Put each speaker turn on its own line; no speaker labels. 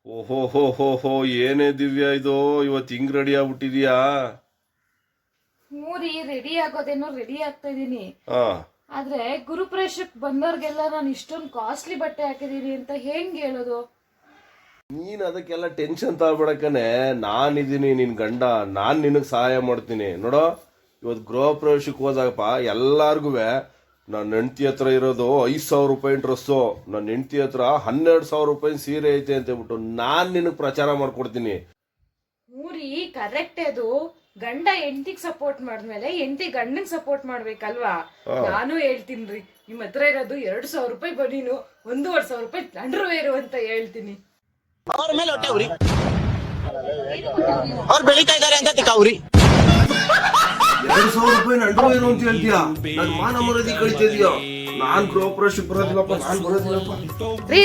ಓಹೋ ಹೋ ಹೋ ಹೋ ಏನೇ ದಿವ್ಯಾ ಇದು ಇವತ್ತು ಹಿಂಗ್ ರೆಡಿ ಆಗ್ಬಿಟ್ಟಿದ್ಯಾ?
ಮೂರಿ ರೆಡಿ ಆಗೋದೇನೋ ರೆಡಿ ಆಗ್ತಾ ಇದೀನಿ.
ಹಾ
ಆದ್ರೆ ಗುರುಪ್ರವೇಶಕ್ ಬಂದವ್ರಿಗೆಲ್ಲ ನಾನು ಇಷ್ಟೊಂದು ಕಾಸ್ಟ್ಲಿ ಬಟ್ಟೆ ಹಾಕಿದೀನಿ ಅಂತ ಹೆಂಗ್ ಹೇಳೋದು?
ನೀನ್ ಅದಕ್ಕೆಲ್ಲ ಟೆನ್ಷನ್ ತಗೊಬೇಡಕನೆ. ನಾನಿದ್ದೀನಿ ನಿನ್ ಗಂಡ, ನಾನ್ ನಿನಗ್ ಸಹಾಯ ಮಾಡ್ತೀನಿ ನೋಡೋ. ಇವತ್ತು ಗೃಹ ಪ್ರವೇಶಕ್ಕೆ ಹೋದಾಗಪ್ಪ ಎಲ್ಲಾರ್ಗು ನನ್ನ ಹೆಂಡತಿ ಹತ್ರ ಇರೋದು 5,000 ರೂಪಾಯಿ ಡ್ರೆಸ್ಸು, ನನ್ನ ಹೆಂಡತಿ ಹತ್ರ 12,000 ರೂಪಾಯಿ ಸೀರೆ ಐತೆ ಅಂತ ಹೇಳ್ಬಿಟ್ಟು ನಾನ್ ನಿನಗ್ ಪ್ರಚಾರ ಮಾಡ್ಕೊಡ್ತೀನಿ.
ಮೂರಿ ಕರೆಕ್ಟ್ ಅದು. ಗಂಡ ಹೆಂಡತಿಗ್ ಸಪೋರ್ಟ್ ಮಾಡಿದ್ಮೇಲೆ ಹೆಂಡತಿ ಗಂಡನ್ ಸಪೋರ್ಟ್ ಮಾಡ್ಬೇಕಲ್ವಾ? ನಾನು ಹೇಳ್ತೀನಿ ನಿಮ್ ಹತ್ರ ಇರೋದು 2,000 ರೂಪಾಯಿ ಬನೀನು, 1,500 ರೂಪಾಯಿ ಅಂಡರ್ವೇರು ಅಂತ ಹೇಳ್ತೀನಿ.
ಅವ್ರ ಮೇಲೆ ಹೊಟ್ಟೆ ಉರಿ, ಅವ್ರು ಬೆಳೀತಾ ಇದಾರೆ ಅಂತ ತಿಕ್ಕಾವ್ರಿ.
2,000 ರೂಪಾಯಿ ಅಂಡರ್ವೇರ್ ಅಂತ ಹೇಳ್ತೀಯಾ? ನನ್ ಮಾನ ಮರದಿ ಕಳಿತಿದ್ಯಾ? ನಾನ್ ಗೃಹ ಪ್ರವೇಶಕ್ಕೆ ಬರೋದಿಲ್ಲಪ್ಪ, ನಾನ್ ಬರೋದಿಲ್ಲಪ್ಪ.
ರೀ